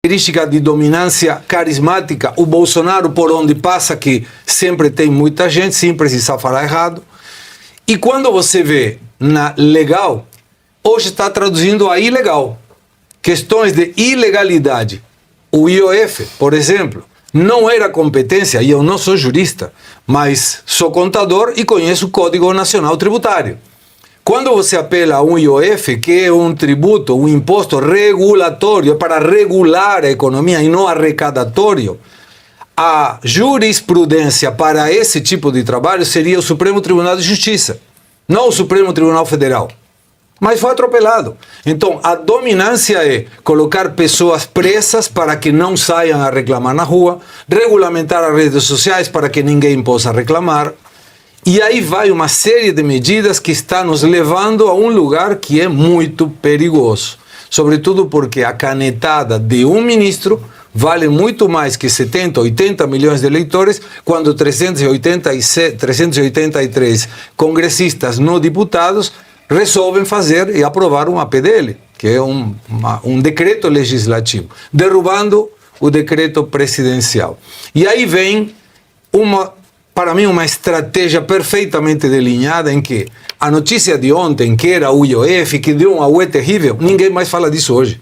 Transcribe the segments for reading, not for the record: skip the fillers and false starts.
característica de dominância carismática, o Bolsonaro, por onde passa, que sempre tem muita gente, sem precisar falar errado. E quando você vê na legal, hoje está traduzindo a ilegal. Questões de ilegalidade. O IOF, por exemplo, não era competência, e eu não sou jurista, mas sou contador e conheço o Código Nacional Tributário. Quando você apela a um IOF, que é um tributo, um imposto regulatório para regular a economia e não arrecadatório, a jurisprudência para esse tipo de trabalho seria o Supremo Tribunal de Justiça, não o Supremo Tribunal Federal. Mas foi atropelado. Então, a dominância é colocar pessoas presas para que não saiam a reclamar na rua, regulamentar as redes sociais para que ninguém possa reclamar. E aí vai uma série de medidas que está nos levando a um lugar que é muito perigoso. Sobretudo porque a canetada de um ministro vale muito mais que 70, 80 milhões de eleitores, quando 383 congressistas não diputados resolvem fazer e aprovar um APDL, que é um decreto legislativo, derrubando o decreto presidencial. E aí vem para mim, uma estratégia perfeitamente delineada em que a notícia de ontem, que era o IOF, que deu um auê terrível, ninguém mais fala disso hoje.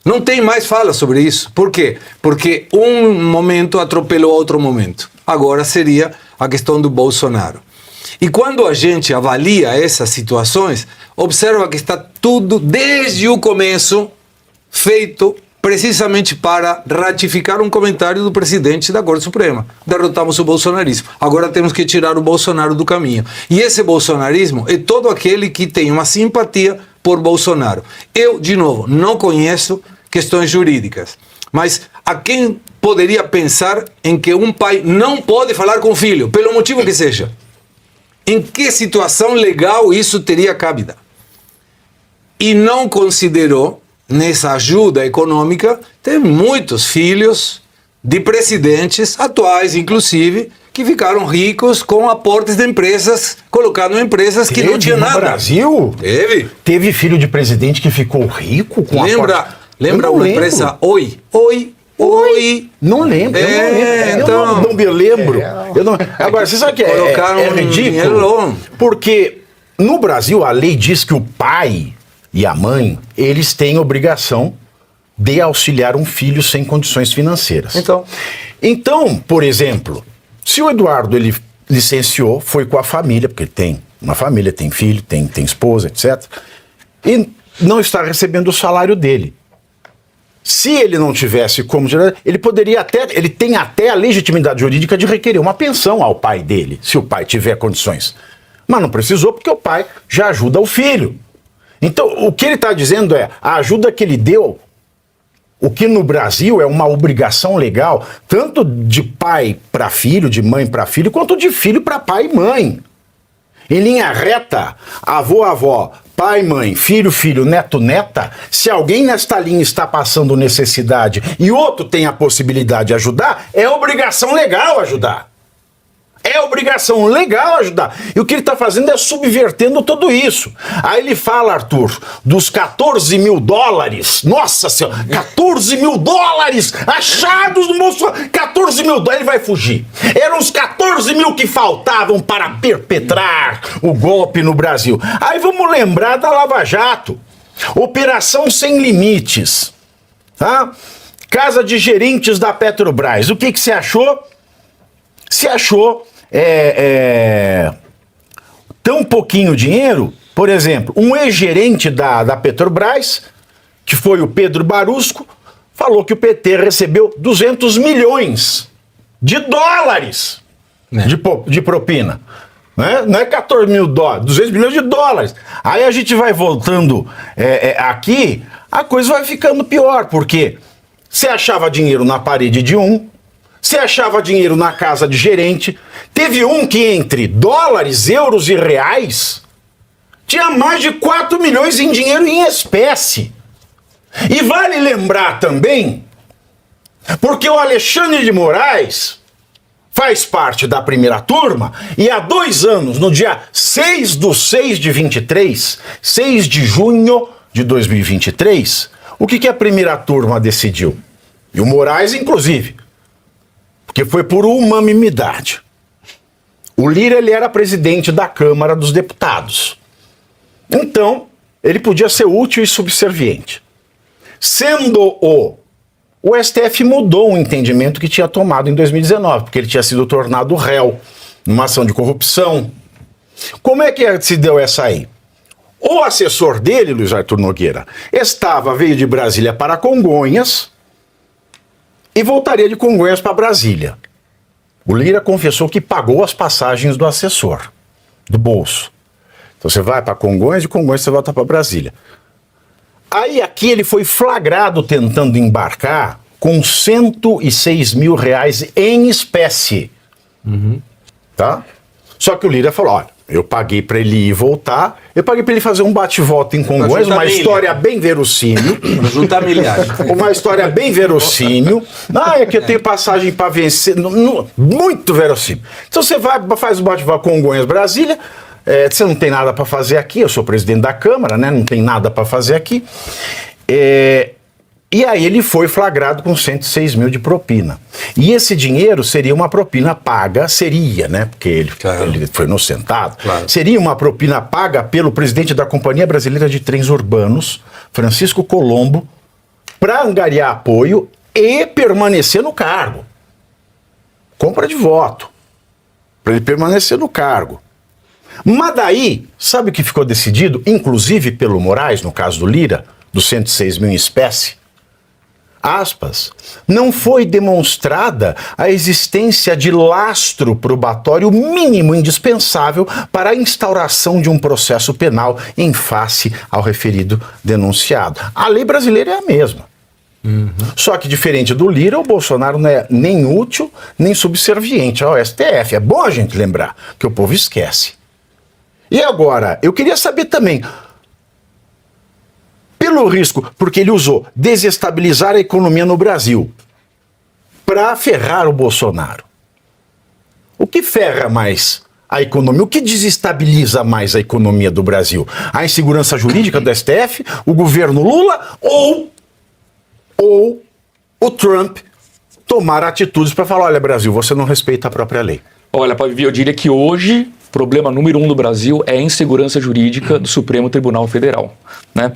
Não tem mais fala sobre isso. Por quê? Porque um momento atropelou outro momento. Agora seria a questão do Bolsonaro. E quando a gente avalia essas situações, observa que está tudo, desde o começo, feito precisamente para ratificar um comentário do presidente da Corte Suprema. Derrotamos o bolsonarismo. Agora temos que tirar o Bolsonaro do caminho. E esse bolsonarismo é todo aquele que tem uma simpatia por Bolsonaro. Eu, de novo, não conheço questões jurídicas, mas a quem poderia pensar em que um pai não pode falar com o filho, pelo motivo que seja? Em que situação legal isso teria cabida? E não considerou, nessa ajuda econômica, tem muitos filhos de presidentes atuais, inclusive, que ficaram ricos com aportes de empresas, colocando em empresas que não tinham nada. No Brasil? Teve. Teve filho de presidente que ficou rico com Lembra uma empresa Oi? Não lembro. Então, não me lembro. Agora, você sabe que é ridículo? Porque no Brasil a lei diz que o pai e a mãe, eles têm obrigação de auxiliar um filho sem condições financeiras. Então, por exemplo, se o Eduardo ele licenciou, foi com a família, porque ele tem uma família, tem filho, tem esposa, etc. E não está recebendo o salário dele. Se ele não tivesse como gerar, ele tem até a legitimidade jurídica de requerer uma pensão ao pai dele, se o pai tiver condições. Mas não precisou, porque o pai já ajuda o filho. Então, o que ele está dizendo é, a ajuda que ele deu, o que no Brasil é uma obrigação legal, tanto de pai para filho, de mãe para filho, quanto de filho para pai e mãe. Em linha reta, avô, pai, mãe, filho, neto, neta, se alguém nesta linha está passando necessidade e outro tem a possibilidade de ajudar, é obrigação legal ajudar. É obrigação legal ajudar. E o que ele está fazendo é subvertendo tudo isso. Aí ele fala, Arthur, dos 14 mil dólares. Nossa Senhora, 14 mil dólares achados no bolso. 14 mil dólares, ele vai fugir. Eram os 14 mil que faltavam para perpetrar o golpe no Brasil. Aí vamos lembrar da Lava Jato. Operação Sem Limites. Tá? Casa de gerentes da Petrobras. O que você achou? Se achou tão pouquinho dinheiro, por exemplo, um ex-gerente da Petrobras, que foi o Pedro Barusco, falou que o PT recebeu 200 milhões de dólares de propina. Não é 14 mil dólares, 200 milhões de dólares. Aí a gente vai voltando aqui, a coisa vai ficando pior, porque você achava dinheiro na parede de um, você achava dinheiro na casa de gerente. Teve um que entre dólares, euros e reais tinha mais de 4 milhões em dinheiro em espécie. E vale lembrar também, porque o Alexandre de Moraes faz parte da primeira turma e há 2 anos, no dia 6/6/23, 6 de junho de 2023, o que a primeira turma decidiu? E o Moraes, inclusive. Porque foi por unanimidade. O Lira, ele era presidente da Câmara dos Deputados. Então, ele podia ser útil e subserviente. Sendo o STF mudou o entendimento que tinha tomado em 2019, porque ele tinha sido tornado réu numa ação de corrupção. Como é que se deu essa aí? O assessor dele, Luiz Arthur Nogueira, veio de Brasília para Congonhas e voltaria de Congonhas para Brasília. O Lira confessou que pagou as passagens do assessor, do bolso. Então você vai para Congonhas, de Congonhas você volta para Brasília. Aí aqui ele foi flagrado tentando embarcar com R$106 mil em espécie. Tá? Só que o Lira falou, olha, eu paguei para ele ir e voltar, eu paguei para ele fazer um bate-volta em Congonhas, uma história bem verossímil. Juntar milhares. Uma história bem verossímil. É que eu tenho passagem para vencer. Muito verossímil. Então você vai, faz o bate-volta Congonhas, Brasília. Você não tem nada para fazer aqui, eu sou presidente da Câmara, né? Não tem nada para fazer aqui. E aí ele foi flagrado com 106 mil de propina. E esse dinheiro seria uma propina paga, né? Porque ele foi inocentado. Claro. Seria uma propina paga pelo presidente da Companhia Brasileira de Trens Urbanos, Francisco Colombo, para angariar apoio e permanecer no cargo. Compra de voto. Para ele permanecer no cargo. Mas daí, sabe o que ficou decidido, inclusive pelo Moraes, no caso do Lira, dos 106 mil em espécie? Aspas, não foi demonstrada a existência de lastro probatório mínimo indispensável para a instauração de um processo penal em face ao referido denunciado. A lei brasileira é a mesma. Só que, diferente do Lira, o Bolsonaro não é nem útil, nem subserviente ao STF. É bom a gente lembrar, que o povo esquece. E agora, eu queria saber também, pelo risco, porque ele usou desestabilizar a economia no Brasil para ferrar o Bolsonaro. O que ferra mais a economia? O que desestabiliza mais a economia do Brasil? A insegurança jurídica do STF, o governo Lula ou o Trump tomar atitudes para falar, olha, Brasil, você não respeita a própria lei? Olha, Pavio, eu diria que hoje o problema número 1 do Brasil é a insegurança jurídica do Supremo Tribunal Federal. Né?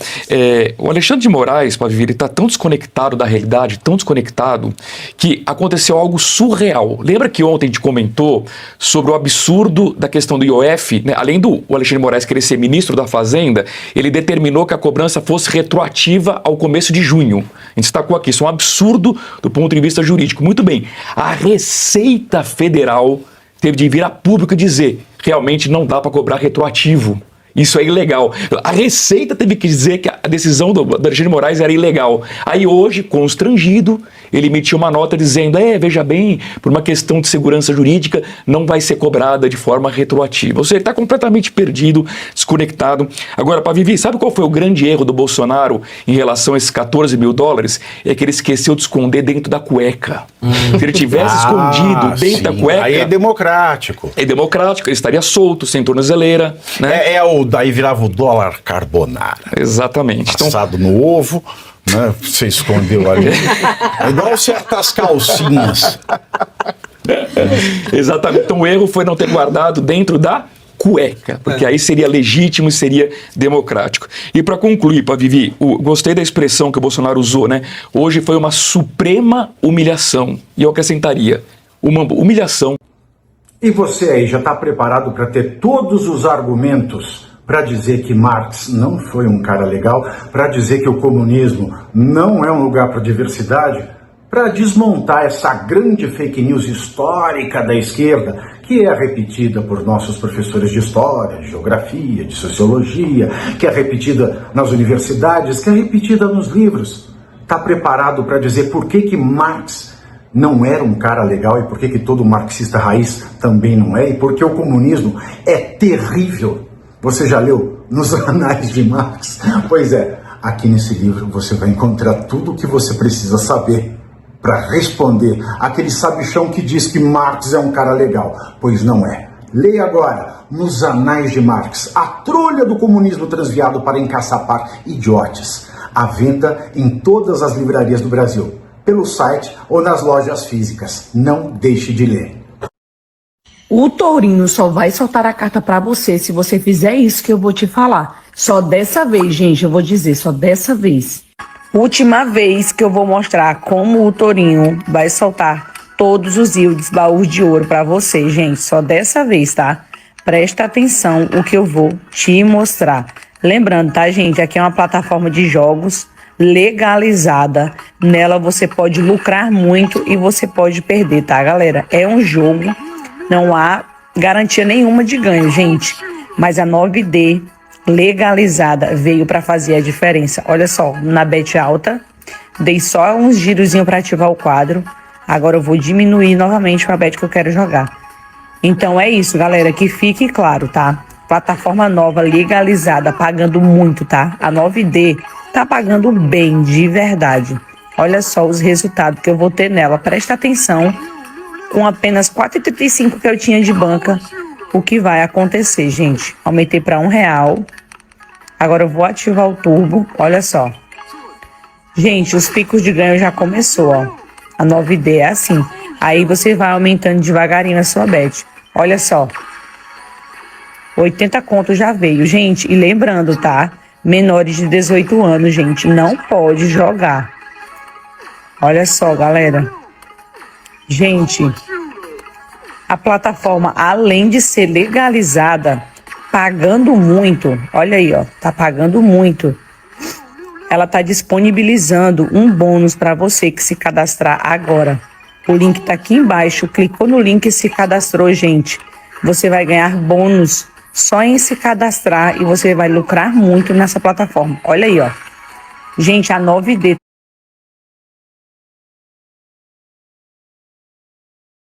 O Alexandre de Moraes, Pavio, ele está tão desconectado da realidade, tão desconectado, que aconteceu algo surreal. Lembra que ontem a gente comentou sobre o absurdo da questão do IOF? Né? Além do Alexandre de Moraes querer ser ministro da Fazenda, ele determinou que a cobrança fosse retroativa ao começo de junho. A gente destacou aqui, isso é um absurdo do ponto de vista jurídico. Muito bem, a Receita Federal teve de vir a público e dizer, realmente não dá para cobrar retroativo. Isso é ilegal. A Receita teve que dizer que a decisão do Alexandre de Moraes era ilegal. Aí hoje, constrangido, ele emitiu uma nota dizendo, veja bem, por uma questão de segurança jurídica, não vai ser cobrada de forma retroativa. Ou seja, ele está completamente perdido, desconectado. Agora, para Vivi, sabe qual foi o grande erro do Bolsonaro em relação a esses 14 mil dólares? É que ele esqueceu de esconder dentro da cueca. Se ele tivesse escondido dentro da cueca... Aí é democrático. É democrático, ele estaria solto, sem tornozeleira. Né? Daí virava o dólar carbonara. Exatamente. Passado no ovo, né? Você escondeu ali. É igual certas calcinhas. Exatamente. Então o erro foi não ter guardado dentro da cueca, porque aí seria legítimo e seria democrático. E para concluir, Vivi, gostei da expressão que o Bolsonaro usou, né? Hoje foi uma suprema humilhação. E eu acrescentaria, uma humilhação. E você aí já está preparado para ter todos os argumentos para dizer que Marx não foi um cara legal, para dizer que o comunismo não é um lugar para diversidade, para desmontar essa grande fake news histórica da esquerda, que é repetida por nossos professores de história, de geografia, de sociologia, que é repetida nas universidades, que é repetida nos livros. Está preparado para dizer por que Marx não era um cara legal e por que todo marxista raiz também não é, e porque o comunismo é terrível. Você já leu nos Anais de Marx? Pois é, aqui nesse livro você vai encontrar tudo o que você precisa saber para responder aquele sabichão que diz que Marx é um cara legal, pois não é. Leia agora, nos Anais de Marx, a trolha do comunismo transviado para encaçapar idiotes, à venda em todas as livrarias do Brasil. pelo site ou nas lojas físicas. Não deixe de ler. O Tourinho só vai soltar a carta pra você se você fizer isso que eu vou te falar. Só dessa vez, gente, eu vou dizer, só dessa vez. Última vez que eu vou mostrar como o Tourinho vai soltar todos os yields baús de ouro pra você, gente. Só dessa vez, tá? Presta atenção o que eu vou te mostrar. Lembrando, tá, gente? Aqui é uma plataforma de jogos legalizada. Nela você pode lucrar muito e você pode perder, tá, galera? É um jogo, não há garantia nenhuma de ganho, gente. Mas a 9D legalizada veio para fazer a diferença. Olha só, na bet alta, dei só uns girozinhos para ativar o quadro. Agora eu vou diminuir novamente para a bet que eu quero jogar. Então é isso, galera, que fique claro, tá? Plataforma nova, legalizada, pagando muito, tá? A 9D tá pagando bem, de verdade. Olha só os resultados que eu vou ter nela. Presta atenção, com apenas 4,35 que eu tinha de banca, o que vai acontecer, gente. Aumentei para R$1. Agora eu vou ativar o turbo, olha só. Gente, os picos de ganho já começou, ó. A 9D é assim. Aí você vai aumentando devagarinho a sua bet. Olha só. 80 conto já veio, gente. E lembrando, tá? Menores de 18 anos, gente, não pode jogar. Olha só, galera. Gente, a plataforma, além de ser legalizada, pagando muito, olha aí, ó, tá pagando muito. Ela tá disponibilizando um bônus para você que se cadastrar agora. O link tá aqui embaixo, clicou no link e se cadastrou, gente. Você vai ganhar bônus só em se cadastrar e você vai lucrar muito nessa plataforma. Olha aí, ó. Gente, a 9D